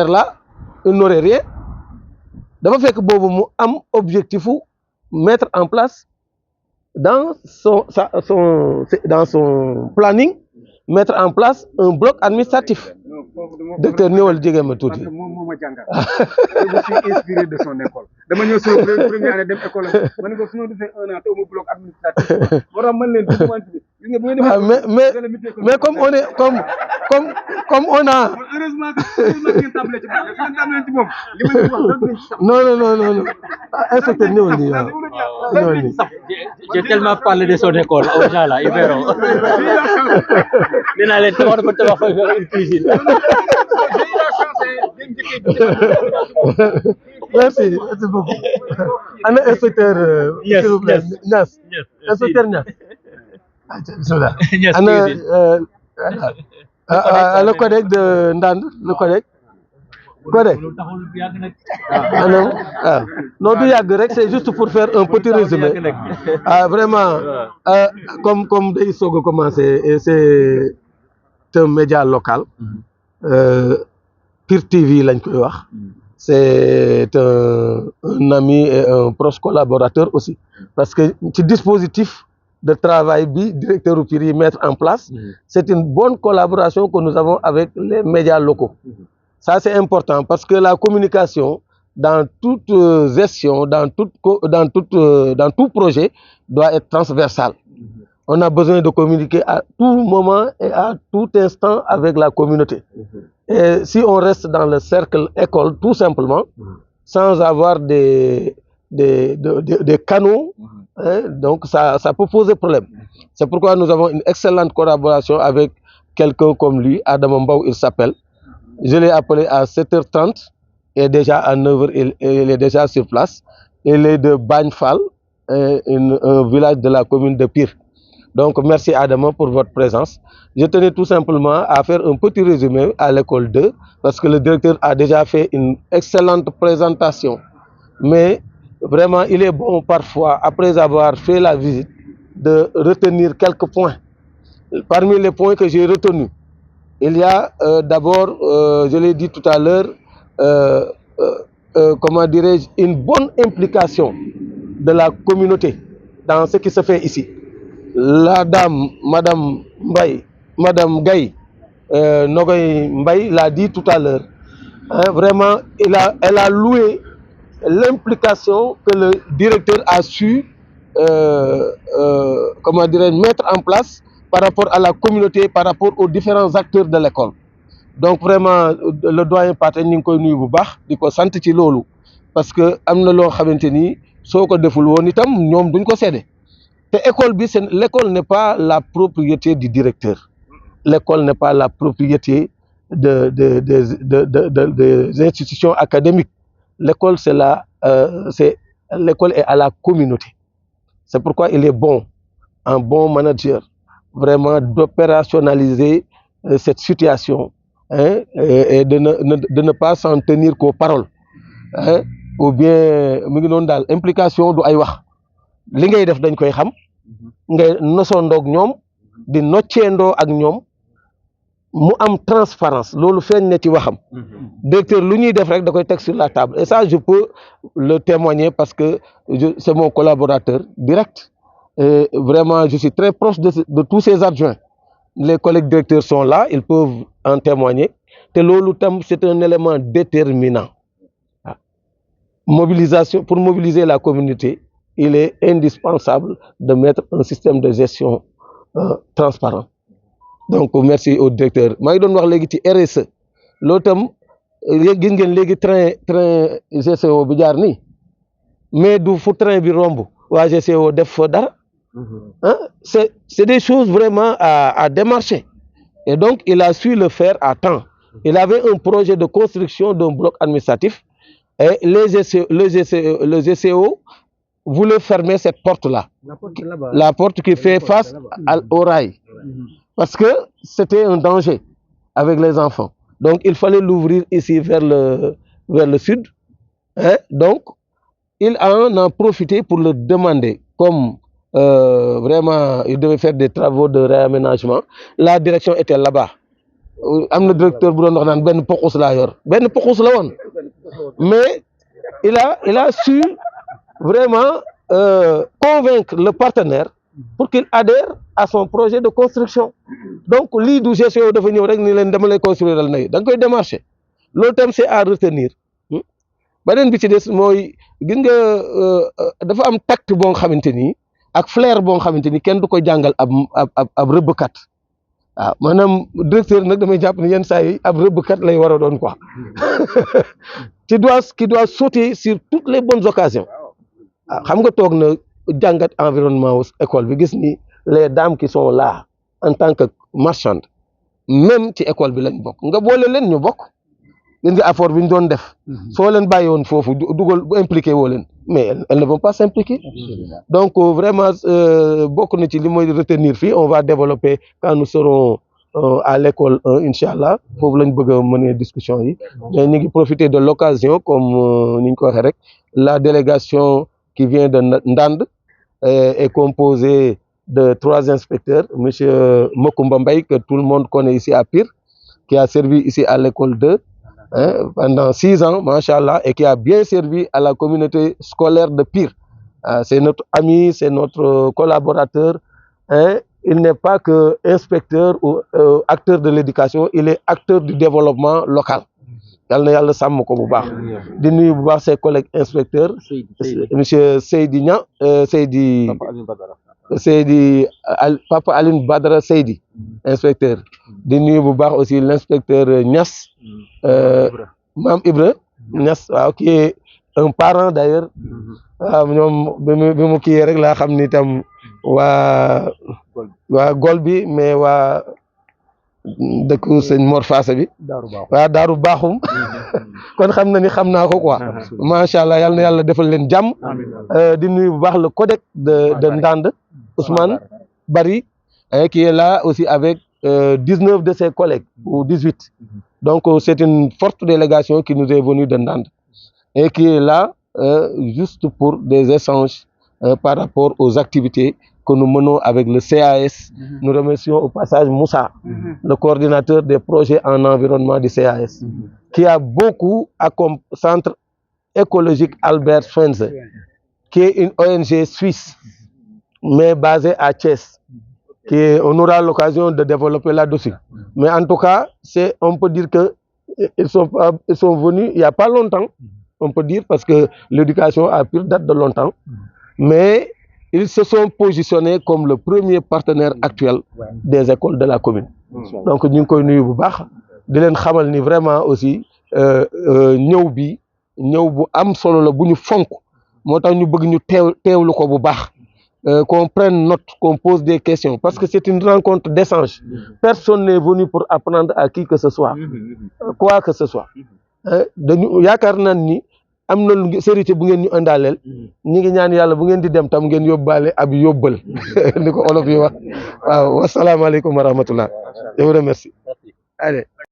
là il n'aurait rien dafa fekk boobu mu am objectif mettre en place dans son planning mettre en place un bloc administratif. Docteur ñëwal jege ma tuuti. parce que moom ma jàngal. je suis inspiré de son école. dama ñëw sama première année dem école ma ne ko su ma defee 1 an te mu bloc administratif. moo tax man leen mais comme on est comme on a. heureusement ngeen tàmbalee ci moom ngeen tàmbalee ci moom li ma leen wax non inspecteur ñëwal nii waaw ñëwal nii. J'ai tellement parlé de son école aux gens là, ils verront. Dinaa leen tabax fa une cuisine. Merci beaucoup. Ana inspecteur s'il vous plaît Niass. Inspecteur Niass. Ana le collègue de Ndande, le collègue. Non du yàgg rek c'est juste pour faire un petit résumé. Vraiment comme day soog a commencer et c'est un média local. Pire TV lañ koy wax. C'est un ami et un proche collaborateur aussi parce que ci dispositif de travail bi directeur u Pire yi mettre en place c'est une bonne collaboration que nous avons avec les médias locaux. Ça c'est important parce que la communication dans toute gestion dans tout projet doit être transversale. On a besoin de communiquer à tout moment et à tout instant avec la communauté. Et si on reste dans le cercle école tout simplement sans avoir des canaux, donc ça peut poser problème. C'est pourquoi nous avons une excellente collaboration avec quelqu'un comme lui, Adama Mbow il s'appelle. Je l'ai appelé à 7h30 et déjà à 9h il est déjà sur place. Il est de Bagne Fall, un village de la commune de Pire. Donc merci Adama pour votre présence. Je tenais tout simplement à faire un petit résumé à l'école 2 parce que le directeur a déjà fait une excellente présentation. Mais vraiment il est bon parfois après avoir fait la visite de retenir quelques points. Parmi les points que j'ai retenus, il y a d'abord, je l'ai dit tout à l'heure, comment dirais-je, une bonne implication de la communauté dans ce qui se fait ici. La dame, Madame Gaye, Nogoy Mbaye l'a dit tout à l'heure. Vraiment, elle a loué l'implication que le directeur a su comment dirais-je, mettre en place par rapport à la communauté, par rapport aux différents acteurs de l'école. Donc vraiment le doyen Pathé ñu ngi koy nuyu bu baax di ko sant ci loolu parce que am na loo xamante ni soo ko deful woon itam ñoom duñ ko seede te école bi l'école n'est pas la propriété du directeur. L'école n'est pas la propriété des institutions académiques. L'école l'école est à la communauté. C'est pourquoi il est bon, un bon manager, vraiment d'opérationnaliser cette situation et de ne pas s'en tenir qu'aux paroles. Ou bien mu ngi noonu daal implication du ay wax li ngay def dañ koy xam ngay nosoondoog ñoom di nocceendoo ak ñoom mu am transparence loolu feeñ na ci waxam. Directeur lu ñuy def rek da koy teg sur la table et ça je peux le témoigner parce que c'est mon collaborateur direct et vraiment je suis très proche de tous ses adjoints. Les collègues directeurs sont là, ils peuvent en témoigner te loolu tam c'est un élément déterminant. Mobilisation, pour mobiliser la communauté, il est indispensable de mettre un système de gestion transparent. Donc merci au directeur. maa ngi doon wax léegi ci RSE loolu tam gis ngeen léegi train GCO bi jaar nii mais du fu train bi romb waa GCO def fa dara. C'est des choses vraiment à démarcher et donc il a su le faire à temps. Il avait un projet de construction d'un bloc administratif et le GCO voulait fermer cette porte-là, la porte qui fait face au rail, parce que c'était un danger avec les enfants. Donc il fallait l'ouvrir ici vers le sud. Donc il en a profité pour le demander comme vraiment il devait faire des travaux de réaménagement. La direction était là-bas. am na directeur bu doon wax naan benn pokus laa yor benn pokus la woon mais il a su vraiment convaincre le partenaire pour qu'il adhère à son projet de construction donc lii du GCO dafa ñëw rek ni leen dama lay construire dal nay da nga koy démarcher loolu tam c'est à retenir beneen bi ci des mooy gis nga dafa am tact boo nga xamante ni ak flair boo nga xamante ni kenn du ko jàngal ab rëbbkat waaw maanaam directeur nag damay jàpp ne yenn saa yi ab rëbbkat lay war a doon quoi qui doit sauter sur toutes les bonnes occasions waaw xam nga toog na jàngat environnement école bi gis ni les dames qui sont là en tant que marchandes même ci école bi lañ bokk nga boole leen ñu bokk gis nga effort bi ñu doon def soo leen bàyyi woon foofu dugal bu impliqué woo leen mais elles ne vont pas s'impliquer donc vraiment bokk na ci li mooy retenir fii on va développer quand nous serons à l'école 1 incha allah foofu lañ bëgg a mener discussion yi mais ñu ngi profiter de l'occasion comme ni ñu ko waxee rek la délégation qui vient de Ndande est composée de 3 inspecteurs monsieur Mokumba Mbaye que tout le monde connaît ici à Pire qui a servi ici à l'école 2 pendant 6 ans machallah et qui a bien servi à la communauté scolaire de Pire c'est notre ami c'est notre collaborateur il n'est pas que inspecteur ou acteur de l'éducation il est acteur du développement local yal na yàlla sàmm ko bu baax di nuyu bu baax ses collègues inspecteurs monsieur Seydi Niang Seydi Papa Aline Badara Seydi inspecteur di nuyu bu baax aussi l'inspecteur Niass Mam Ibra Niass waaw qui est un parent d'ailleurs waaw ñoom bi mu kii rek laa xam ni tam waa Gol bi mais waa dëkku sëñ Mor Faasa bi waa Daaru Baaxum kon xam na ni xam naa ko quoi macha allah yal na yàlla defal leen jàmm di nuyu bu baax le codec de Ndande Ousmane Bari qui est là aussi avec 19 de ses collègues ou 18 donc c'est une forte délégation qui nous est venue de Ndande et qui est là juste pour des échanges par rapport aux activités que nous menons avec le CAS. Nous remercions au passage Moussa, le coordinateur des projets en environnement du CAS, qui a beaucoup à Centre écologique Albert Schweitzer, qui est une ONG suisse, mais basée à Thiès, on aura l'occasion de développer là-dessus. Mais en tout cas, on peut dire que ils sont venus il n'y a pas longtemps, on peut dire, parce que l'éducation a pris date de longtemps, mais ils se sont positionnés comme le premier partenaire actuel des écoles de la commune. Donc ñu ngi koy nuyu bu baax di leen xamal ni vraiment aussi ñëw bu am solo la bu ñu fonk moo tax ñu bëgg ñu teewlu ko bu baax qu'on prenne note, qu'on pose des questions parce que c'est une rencontre d'échange. Personne n'est venu pour apprendre à qui que ce soit, quoi que ce soit. dañu yaakaar naa ni am na lu sérité bu ngeen ñu indaaleel ñi ngi ñaan yàlla bu ngeen di dem tam ngeen yóbbaale ab yóbbal ni ko olof yi wax waaw wasalaamaaleykum wa rahmatullah je vous remercie allez